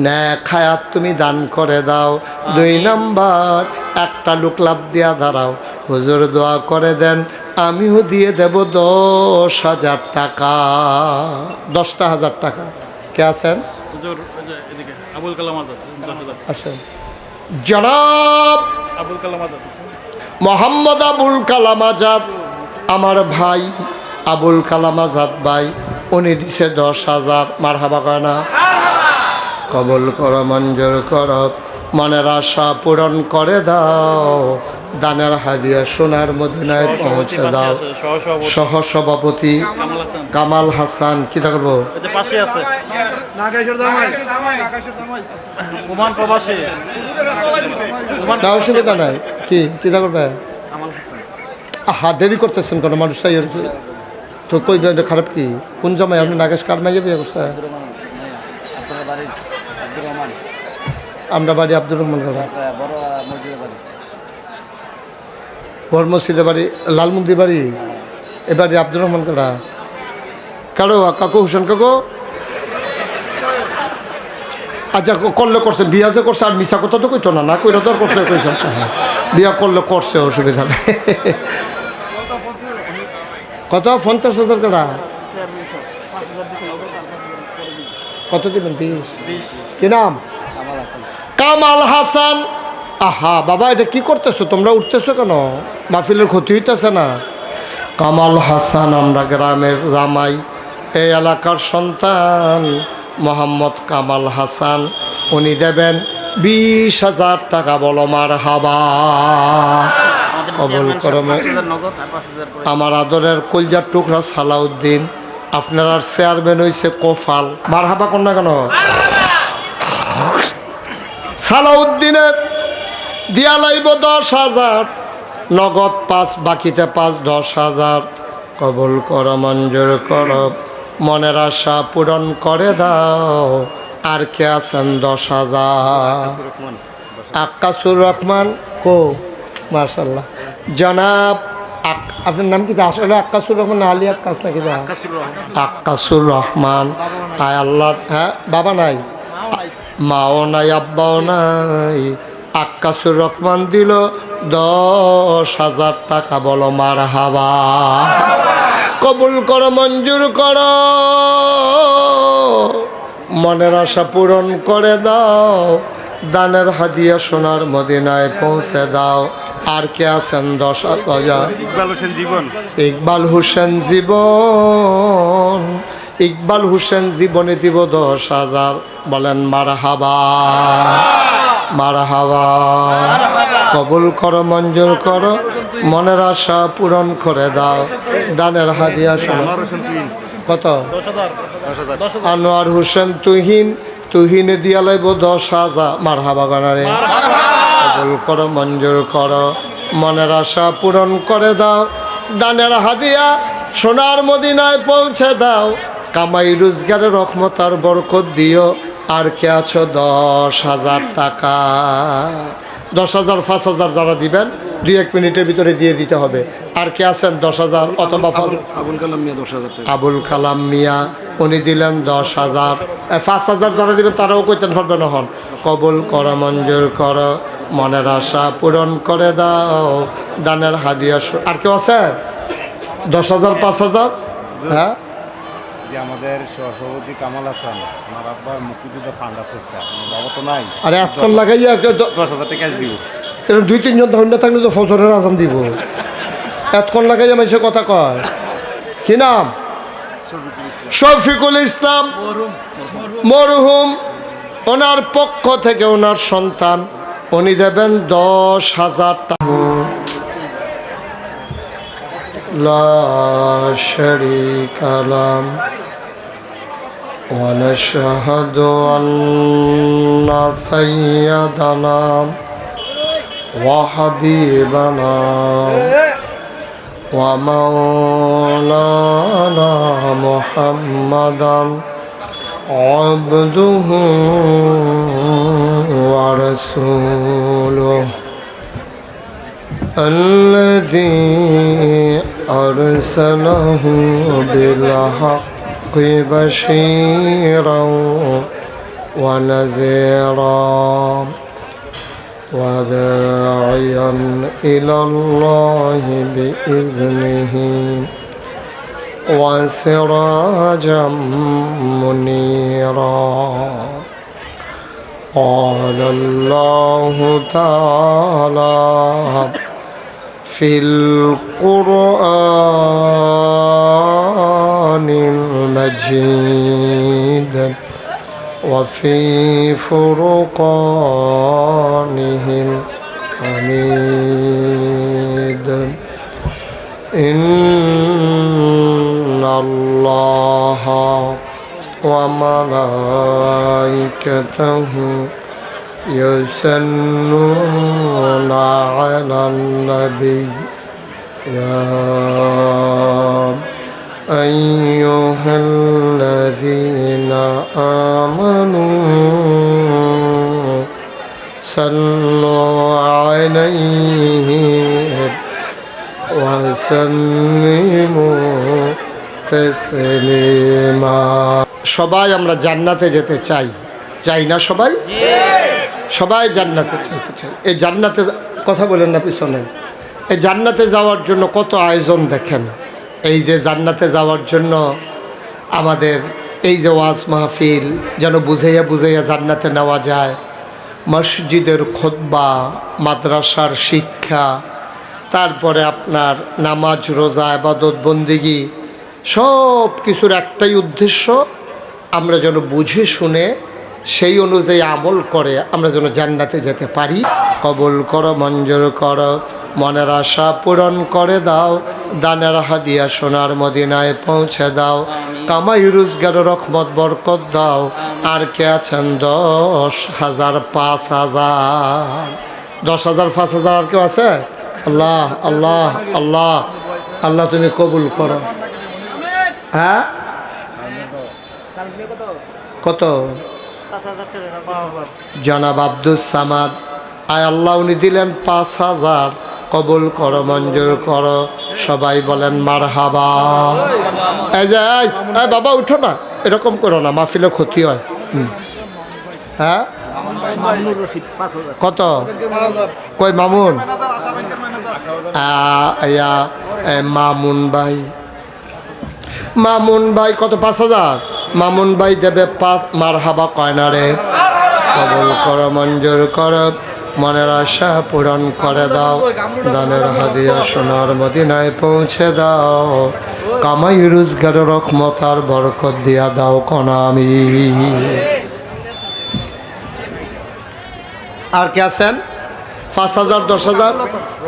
ন্যাক হায়াত তুমি দান করে দাও। 2 নম্বর একটা লোক লাভ দিয়া দাঁড়াও, হুজুর দোয়া করে দেন, আমিও দিয়ে দেব 10,000 টাকা। 10,000 টাকা। কে আছেন? জনাব মোহাম্মদ আবুল কালাম আজাদ, আমার ভাই আবুল কালাম আজাদ ভাই, উনি দিছে 10,000। মারহাবা কয় না? কবুল করো, মঞ্জুর করো, মনের আশা পূরণ করে দাও, দানের হাদিয়া সোনার মদিনায় পৌঁছে দাও। সহসভাপতি কামাল হাসান, কি থাকবো? অসুবিধা নাই, কি কি থাকবে? হা, দেরি করতেছেন কোনো মানুষ চাই তো কই খারাপ কি? কোন জামাই আপনি? নাগেশ কার মাইয়া বিয়ে করছে? আমরা বাড়ি আব্দুর রহমান। বড় মসজিদে বাড়ি, লালমন্দির বাড়ি, এবারে আব্দুর রহমান কারা কারো কাকু হোসেন কাকু। আচ্ছা করলে করছেন, বিয়া যে করছে আর মিশা কথা তো কইতো না, না কইরা তো আর করছে কইছেন, বিয়া করলে করছে, অসুবিধা নেই। কত 50,000 টাকা কত দিবেন? 20। কি নাম? কামাল হাসান। আহা বাবা, এটা কি করতেছো তোমরা, উঠতেছো কেন? মাহফিলের ক্ষতি হইতেছে না? কামাল হাসান আমরা গ্রামের জামাই, এই এলাকার সন্তান মোহাম্মদ কামাল হাসান, উনি দেবেন 20,000 টাকা। বলো মার হাবা। কবুল করমে আমার আদরের কলজার টুকরা সালাউদ্দিন, আপনার আর চেয়ারম্যান হয়েছে কোফাল। মার হাবা কর না কেন? সালাউদ্দিনের দিয়া লাইব 10,000 নগদ 5, বাকিতে 5, 10,000। কবুল কর, মঞ্জুর কর, মনের আশা পূরণ করে দাও। আর কে আছেন? 10,000। আক্কাসুর রহমান কো? মাশাল্লাহ। জনাব আপনার নাম কি? আসলে আক্কাসুর রহমান, আলী আক্কাস নাকি? আক্কাসুর রহমান। আয় আল্লাহ। হ্যাঁ, বাবা নাই, মাও নাই, আব্বাও নাই। আক্কাসুর রহমান দিল 10,000 টাকা। বলো মার হাবা। কবুল করো, মঞ্জুর করো, মনের আশা পূরণ করে দাও। দানের হাদিয়া সোনার মদিনায় পৌঁছে দাও। আর কে আছেন? 10,000। ইকবাল হোসেন জীবন। ইকবাল হোসেন জীবন, ইকবাল হোসেন জীবনে দিব 10,000। বলেন মার হাবা, মার হাবা। কবুল করো, মঞ্জুর করো, মনের আশা পূরণ করে দাও। দানের হাদিয়া শোনো। কত? আনোয়ার হোসেন তুহিন, তুহিনে দিয়া লাইব 10,000। মার হাবা গানারে। কবুল করো, মঞ্জুর করো, মনের আশা পূরণ করে দাও। দানের হাদিয়া সোনার মদিনায় পৌঁছে দাও। কামাই রোজগারের রহমত আর বরকত দিও। আর কে আছো? 10,000 টাকা। 10,000, 5,000 যারা দিবেন 2-1 মিনিটের ভিতরে দিয়ে দিতে হবে। আর কে আছেন? 10,000 অথবা আবুল কালাম মিয়া 10,000 টাকা। আবুল কালাম মিয়া, উনি দিলেন 10,000। 5,000 যারা দিবেন তারাও কইতেন পারবেন হন। কবুল করো, মঞ্জুর করো, মনের আশা পূরণ করে দাও। দানের হাদিয়া। আর কেউ আছে? 10,000, 5,000। হ্যাঁ, যে আমাদের সভাপতি কামাল হাসান, আমার আব্বার মুক্তিযুদ্ধ ফান্ড আছে একটা, আমার বাবা তো নাই। আরে এতক্ষণ লাগাইয়া 10,000 টাকা ক্যাশ দিব। 2-3 জন ধন্য থাকলে তো ফজরের আজান দিব। এতক্ষণ লাগাইয়া মানুষের কথা কয়। কি নাম? শফিকুল ইসলাম মরহুম। ওনার পক্ষ থেকে ওনার সন্তান, উনি দেবেন 10,000 টাকা। লা শারীকা লাহু ওয়া নাশহাদু আন্না সাইয়্যিদানা ওয়া হাবিবানা ওয়া মাওলানা মুহাম্মাদান আবদুহু ওয়া রাসূলুহু الذي أرسله بالحق بشيرا ونذيرا وداعيا إلى الله بإذنه وسراجا منيرا. قال الله تعالى في القرآن المجيد وفي فرقانه الحميد إن الله وملائكته يصلون على النبي يا أيها الذين آمنوا صلوا عليه وسلموا تسليما সবাই আমরা জান্নাতে যেতে চাই, চাই না সবাই? সবাই জান্নাতে যেতে চাই। এই জান্নাতে কথা বলেন না পিছনে, এই জান্নাতে যাওয়ার জন্য কত আয়োজন দেখেন। এই যে জান্নাতে যাওয়ার জন্য আমাদের এই যে ওয়াজ মাহফিল যেন বুঝাইয়া বুঝাইয়া জান্নাতে নেওয়া যায়, মসজিদের খুতবা, মাদ্রাসার শিক্ষা, তারপরে আপনার নামাজ, রোজা, ইবাদত, বন্দেগী, সব কিছুর একটাই উদ্দেশ্য, আমরা যেন বুঝে শুনে সেই অনুযায়ী আমল করে আমরা যেন জান্নাতে যেতে পারি। কবুল করো, মঞ্জুর করো, মনের আশা পূরণ করে দাও, দানের হাদিয়া সোনার মদিনায় পৌঁছে দাও, কামাই রোজগার রহমত বরকত দাও। আর কে আছেন 10,000, 5,000, 10,000, 5,000 আর কেউ আছে? আল্লাহ আল্লাহ আল্লাহ আল্লাহ তুমি কবুল করো। হ্যাঁ কত? জনাব আব্দুল সামাদ, আয় আল্লাহ উনি দিলেন 5,000, কবুল করো, মঞ্জুর করো। সবাই বলেন মারহাবা। এই যে এই বাবা উঠো না, এরকম করো না, মাহফিলে ক্ষতি হয়। হ্যাঁ কত? কই মামুন? মামুন ভাই, মামুন ভাই কত? 5,000। মামুন ভাই দেবে 5। মারহাবা কয় না রে? কবুল করো, মঞ্জুর করো, মনের আশা পূরণ করে দাও, দানের হাদিয়া সোনার মদিনায় পৌঁছে দাও, কামাই রোজগার রহমত আর বরকত দিয়া দাও কোন আমি। আর কে আছেন? 5,000, 10,000?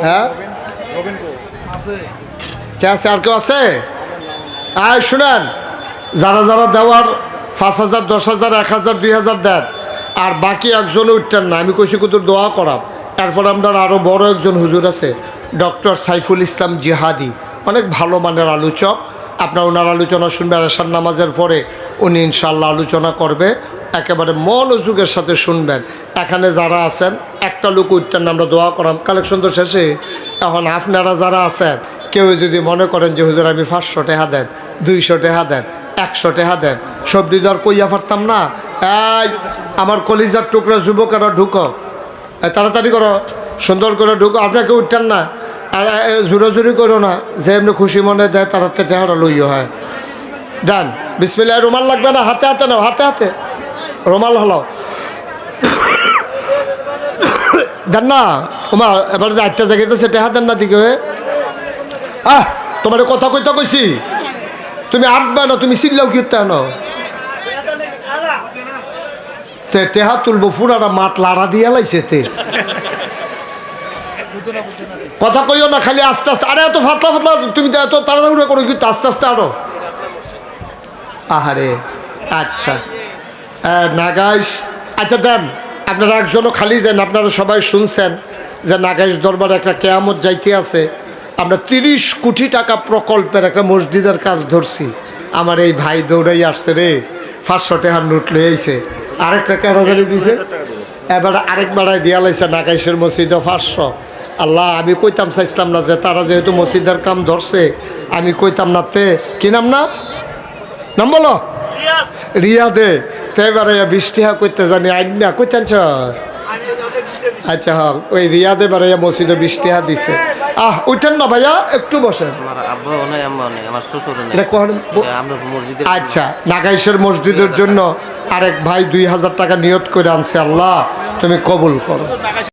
হ্যাঁ কে আছে? আর কেউ আছে? আয় শুনেন, যারা যারা দেওয়ার 5,000, 10,000, 1,000, 2,000 দেন, আর বাকি একজন উঠতেন না। আমি কইছি কুতুর দোয়া করাম। তারপর আমরা আরও বড় একজন হুজুর আছে, ডক্টর সাইফুল ইসলাম জিহাদি, অনেক ভালো মানের আলোচক। আপনার ওনার আলোচনা শুনবেন এশার নামাজের পরে, উনি ইনশাল্লাহ আলোচনা করবে, একেবারে মনোযোগের সাথে শুনবেন। এখানে যারা আছেন একটা লোক উঠতেন না, আমরা দোয়া করাম। কালেকশন তো শেষে। এখন আপনারা যারা আছেন কেউ যদি মনে করেন যে হুজুর আমি 500 টাকা দেন, 200 টাকা দেন, 100 টাকা দেন, সব দিদি আর কইয়া পারতাম না। এই আমার কলিজার টুকরা যুবকেরা ঢুকো, তাড়াতাড়ি করো, সুন্দর করে ঢুকো। আপনাকে উঠতেন না, জোরাজুরি করো না, যে এমনি খুশি মনে দেয় তাড়াতাড়ি টাকাটা লইও হয়। দেন বিসমিল্লাহ। রুমাল লাগবে না, হাতে হাতে নাও, হাতে হাতে রুমাল হলো দেন না। ওমা এবার যে 8টা জায়গাতে টেহা দেন না দিকে। তোমার কথা কইতে কইছি, তুমি আটবে না, তুমি চিল্লাও কি না। টেহা তুলবো, ফুরাটা মাঠ লাড়া দিয়ে লাইছে তে। কথা কইও না, খালি আস্তে আস্তে। আরে এত ফাতলা ফাতলা তুমি এত তাড়াতাড়ি করো কিন্তু, আস্তে আস্তে আরো। আহারে আচ্ছা নাগাইশ। আচ্ছা দেন, আপনারা একজনও খালি যান। আপনারা সবাই শুনছেন যে নাগাইশ দরবারে একটা কেয়ামত যাইতে আছে। আমরা 30 কোটি টাকা প্রকল্পের একটা মসজিদের কাজ ধরছি। আমার এই ভাই দৌড়াই আসছে রে, 500 টাকার নোট লয়ে আইছে। আরেকটা কারাজারি দিছে, এবার আরেক বাড়ায় দিয়া লাইছে নাগাইশের মসজিদে 500। আল্লাহ আমি কইতাম চাইছিলাম না যে তারা যেহেতু মসজিদের কাম ধরছে, আমি কইতাম না তে কি নাম না নাম বলো রিয়াদে, তে এবারে 20 টাকা কইতে জানি আইন না কইতেন। আচ্ছা হ্যাঁ, ওই রিয়াদে বাড়াইয়া মসজিদে 20 টাকা দিছে। উঠেন না ভাইয়া, একটু বসেন। আচ্ছা নাগাইশের মসজিদের জন্য আরেক ভাই 2,000 টাকা নিয়ত করে আনছে। আল্লাহ তুমি কবুল করো।